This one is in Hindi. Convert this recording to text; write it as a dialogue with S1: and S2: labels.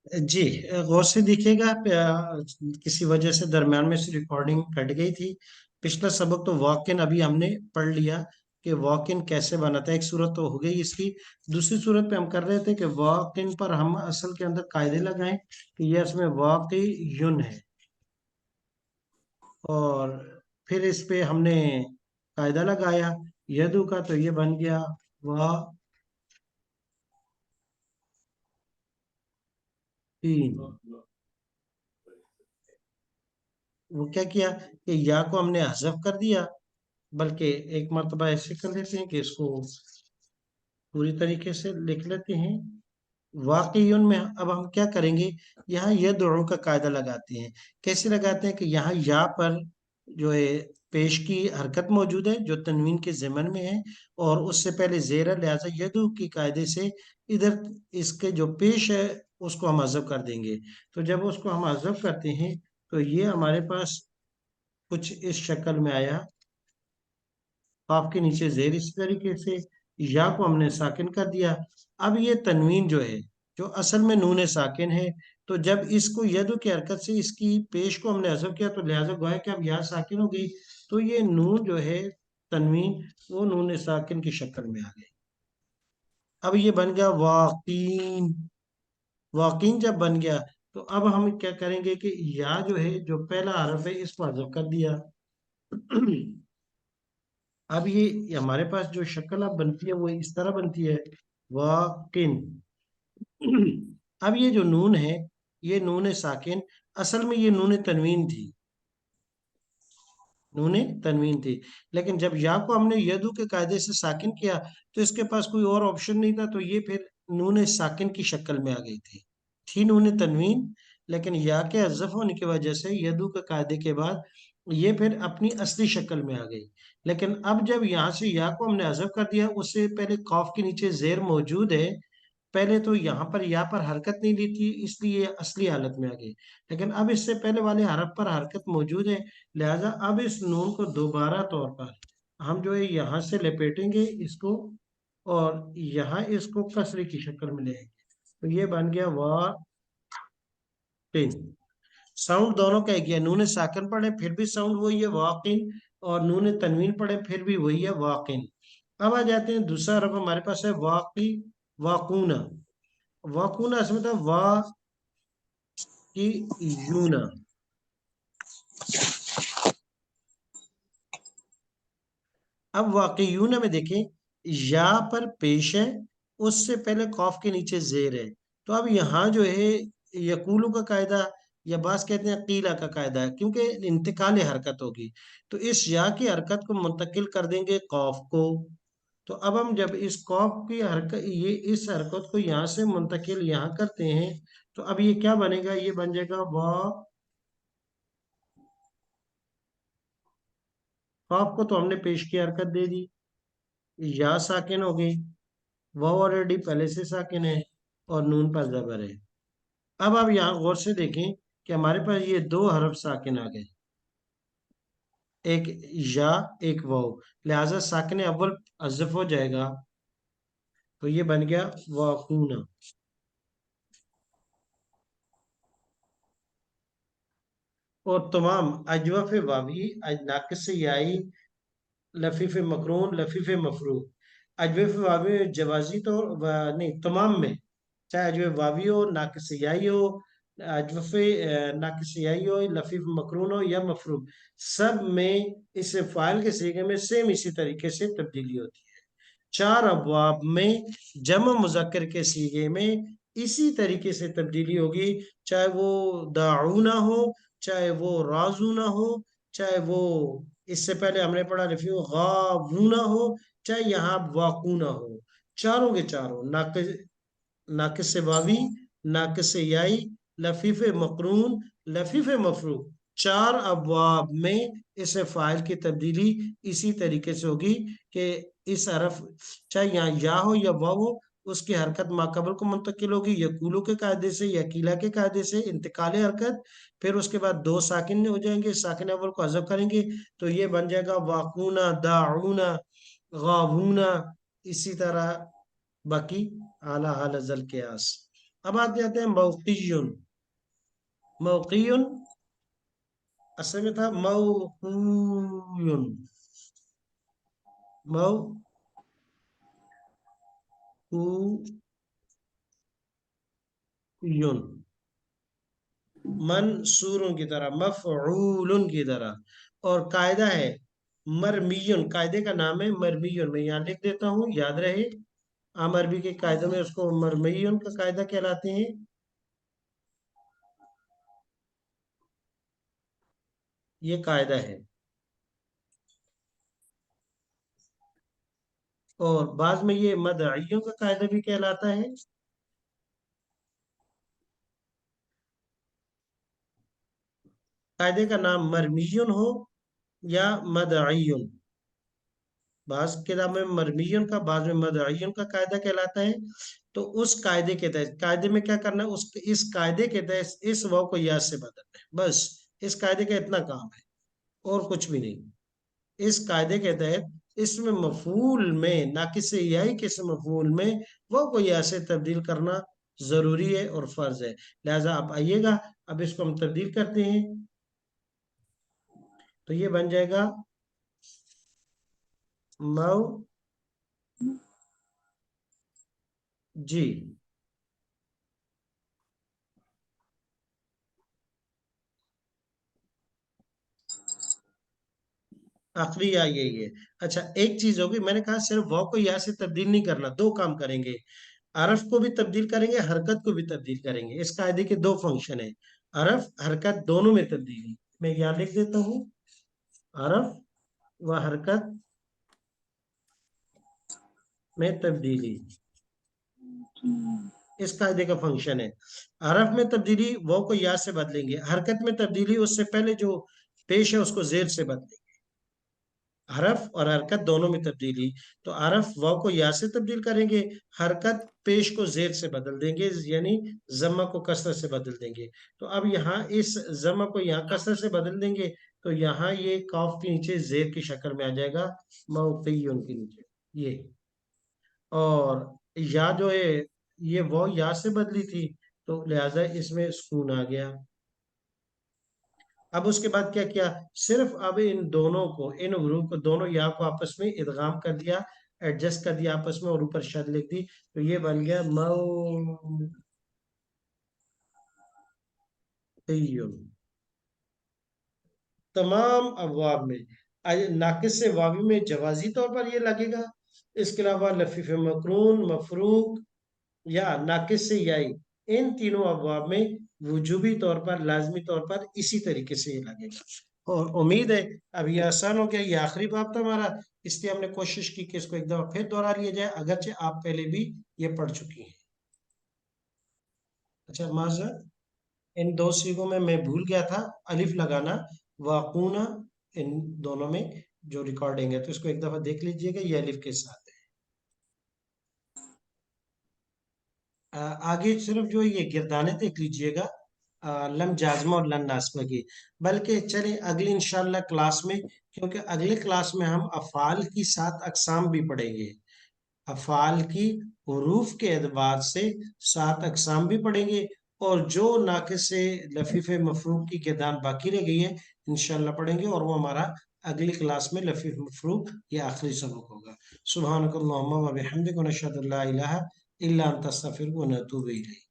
S1: जी, गौर से देखिएगा। किसी वजह से दरम्यान में से रिकॉर्डिंग कट गई थी। पिछला सबक तो वॉक इन अभी हमने पढ़ लिया कि वॉक इन कैसे बनाता है। एक सूरत तो हो गई इसकी। दूसरी सूरत पे हम कर रहे थे कि वॉक इन पर हम असल के अंदर कायदे लगाएं कि यह इसमें वाकई युन है। और फिर इस पे हमने कायदा लगाया यदु का, तो ये बन गया वाह तीन। वो क्या किया कि या को हमने हज़फ कर दिया। बल्कि एक मर्तबा ऐसे कर लेते हैं कि इसको पूरी तरीके से लिख लेते हैं। वाकईयुन में अब हम क्या करेंगे, यहाँ यदउ का कायदा लगाते हैं। कैसे लगाते हैं कि यहाँ या पर जो है पेश की हरकत मौजूद है जो तनवीन के ज़मन में है, और उससे पहले जेर है, लिहाजा यदु की कायदे से इधर इसके जो पेश है उसको हम हज़फ कर देंगे। तो जब उसको हम हज़फ करते हैं तो ये हमारे पास कुछ इस शक्ल में आया। काफ के नीचे जेर इस तरीके से, या को हमने साकिन कर दिया। अब ये तनवीन जो है, जो असल में नून साकिन है, तो जब इसको यदु की हरकत से इसकी पेश को हमने हज़फ किया तो लिहाजा गोया कि अब या साकिन हो गई। तो ये नून जो है तनवीन, वो नून साकिन की शक्ल में आ गई। अब ये बन गया वाकीन। वाकीन जब बन गया तो अब हम क्या करेंगे कि या जो है जो पहला हरफ है इसको हज़फ कर दिया। अब ये हमारे पास जो शक्ल अब बनती है वो इस तरह बनती है वाकिन। अब ये जो नून है, ये नून साकिन, असल में ये नून तनवीन थी। नून तनवीन थी, लेकिन जब या को हमने यदु के कायदे से साकिन किया तो इसके पास कोई और ऑप्शन नहीं था, तो ये फिर नून साकिन की शक्ल में आ गई थी नून तनवीन। लेकिन या के हज़फ होने की वजह से यदु के कायदे के बाद ये फिर अपनी असली शक्ल में आ गई। लेकिन अब जब यहाँ से या को हमने हज़फ कर दिया, उससे पहले कॉफ के नीचे जेर मौजूद है। पहले तो यहाँ पर या पर हरकत नहीं दी थी, इसलिए ये असली हालत में आ गई। लेकिन अब इससे पहले वाले हरफ पर हरकत मौजूद है, लिहाजा अब इस नून को दोबारा तौर पर हम जो है यहाँ से लपेटेंगे इसको, और यहाँ इसको कसरे की शक्ल में ले आएंगे। तो ये बन गया वाकिन। साउंड दोनों का एक ही है। नून साकिन पढ़े फिर भी साउंड वही है वाकिन, और नून तनवीन पढ़े फिर भी वही है वाकिन। अब आ जाते हैं दूसरा हरफ हमारे पास है वाकी। वाकूना। वाकूना इसमें था वा की यूना। अब वाकईयूना में देखें, या पर पेश है, उससे पहले कॉफ के नीचे जेर है। तो अब यहाँ जो है यकूलू का कायदा, या बास कहते हैं कीला का कायदा है, क्योंकि इंतकाल हरकत होगी। तो इस या की हरकत को मुंतकिल कर देंगे कॉफ को। तो अब हम जब इस कॉफ की हरकत, ये इस हरकत को यहाँ से मुंतकिल यहाँ करते हैं, तो अब ये क्या बनेगा, ये बन जाएगा वा। कॉफ को तो हमने पेश की हरकत दे दी, या साकिन हो गई। वह ऑलरेडी पहले से साकिन है, और नून पर जबर है। अब आप यहाँ गौर से देखें कि हमारे पास ये दो हरफ साकिन आ गए, एक या एक वाव। लिहाजा साकिन अव्वल अज़फ हो जाएगा, तो ये बन गया वाकूना। और तमाम अजवफ वावी, नाकिस याई, लफीफ मकरून, लफीफ मफरू। अजवफ वावी जवाजी तो नहीं, तमाम में, चाहे अजवफ वावी हो, नाकिस याई हो, अजवफ नाकिस याई हो, लफीफ मकरून हो या मफरू, सब में इस फाइल के सीगे में सेम इसी तरीके से तब्दीली होती है। चार अबवाब में जम मुजक्कर के सीगे में इसी तरीके से तब्दीली होगी, चाहे वो दाऊना हो, चाहे वो राजूना हो, चाहे वो इससे पहले हमने पढ़ा रफीउ गावूना हो, चाहे यहाँ वाकूना हो। चारों के चारों नाकिस वावी, नाकिस याई, लफीफ मकरून, लफीफ मफरू, चार अबवाब में इस फाइल की तब्दीली इसी तरीके से होगी कि इस हरफ, चाहे यहाँ या हो या वाव हो, उसकी हरकत माकबल को मुंतकिल होगी यकूलो के कायदे से या कीला के कायदे से, इंतकाल हरकत। फिर उसके बाद दो साकिन हो जाएंगे, साकिन अव्वल को हज़फ करेंगे, तो ये बन जाएगा वाकूना, दाऊना, गावूना। इसी तरह बाकी आला हाल अजल के आस। अब आ जाते हैं मौक़ियुन। मौक़ियुन असल में था मौक़ूयुन। मौक़ूयुन, मंसूरुन की तरह, मफ़ऊलुन की तरह। और कायदा है मरमियुन, कायदे का नाम है मरमियुन। मैं यहाँ लिख देता हूँ, याद रहे। आम अरबी के कायदों में उसको मरमियुन का कायदा कहलाते हैं। ये कायदा है। और बाद में ये मदइयों का कायदा भी कहलाता है। कायदे का नाम मरमियुन हो या मदइयुन। बाज किताब में मरमियुन का, बाद में मदइयुन का कायदा कहलाता है। तो उस कायदे के तहत, कायदे में क्या करना है, उस इस कायदे के तहत इस वाव को या से बदलना है, बस। इस कायदे का इतना काम है, और कुछ भी नहीं। इस कायदे के तहत इसमें मफूल में, ना किसी यही किसी मफूल में वो को या से तब्दील करना जरूरी है और फर्ज है। लिहाजा आप आइएगा, अब इसको हम तब्दील करते हैं। तो ये बन जाएगा मऊ जी। आखिरी या यही है। अच्छा, एक चीज होगी, मैंने कहा सिर्फ वाव को या से तब्दील नहीं करना, दो काम करेंगे। अरफ को भी तब्दील करेंगे, हरकत को भी तब्दील करेंगे। इस कायदे के दो फंक्शन है, अरफ हरकत दोनों में तब्दीली। मैं यहाँ लिख देता हूँ, अरफ व हरकत में तब्दीली इस कायदे का फंक्शन है। हरफ में तब्दीली वो को या से बदलेंगे, हरकत में तब्दीली उससे पहले जो पेश है उसको जेर से बदलेंगे। हरफ और हरकत दोनों में तब्दीली। तो हरफ वाव को या से तब्दील करेंगे, हरकत पेश को जेर से बदल देंगे, यानी जमा को कसर से बदल देंगे। तो अब यहाँ इस जमा को यहाँ कसर से बदल देंगे, तो यहाँ ये काफ के नीचे जेर की शक्ल में आ जाएगा, मौक़ियुन के नीचे ये। और या जो है, ये वो या से बदली थी, तो लिहाजा इसमें सुकून आ गया। अब उसके बाद क्या किया, सिर्फ अब इन दोनों को, इन हरूफ को, दोनों या को आपस में इदगाम कर दिया, एडजस्ट कर दिया आपस में, और ऊपर शद लिख दी। तो ये बन गया मौक़ियुन। तमाम अबवाब में नाकिस से वावी में जवाजी तौर पर ये लगेगा। इसके अलावा लफीफ मकरून, मफरूक या नाकिस से याई, इन तीनों अबवाब में वुजूबी तौर पर, लाजमी तौर पर इसी तरीके से ये लगेगा। और उम्मीद है अब ये आसान हो गया। ये आखिरी बाब था हमारा, इसलिए हमने कोशिश की कि इसको एक दफा फिर दोहरा लिया जाए, अगरचे आप पहले भी ये पढ़ चुकी हैं। अच्छा माजा, इन दो सीगों में मैं भूल गया था अलिफ लगाना, वाकूना, इन दोनों में जो रिकॉर्डिंग है, तो इसको एक दफा देख लीजिएगा, ये अलिफ के साथ है। आगे सिर्फ जो ये गिरदाने देख लीजिएगा, लम जाजमा और लन नास्बा की। बल्कि चलिए अगली इंशाल्लाह क्लास में, क्योंकि अगले क्लास में हम अफ़ाल की 7 अक़साम भी पढ़ेंगे। अफ़ाल की हुरूफ के एतबार से 7 अक़साम भी पढ़ेंगे। और जो नाक़िस से लफीफ मफरूक की गिरदान बाकी रह गई है, इंशाल्लाह पढ़ेंगे, और वो हमारा अगली क्लास में लफीफ मफरूक ये आखिरी सबक होगा। सुब्हानकल्लाहुम्मा व बिहम्दिका नशहदु अल्ला इलाहा इल्ला अंता अस्तगफिरुका व नतूबु इलैक।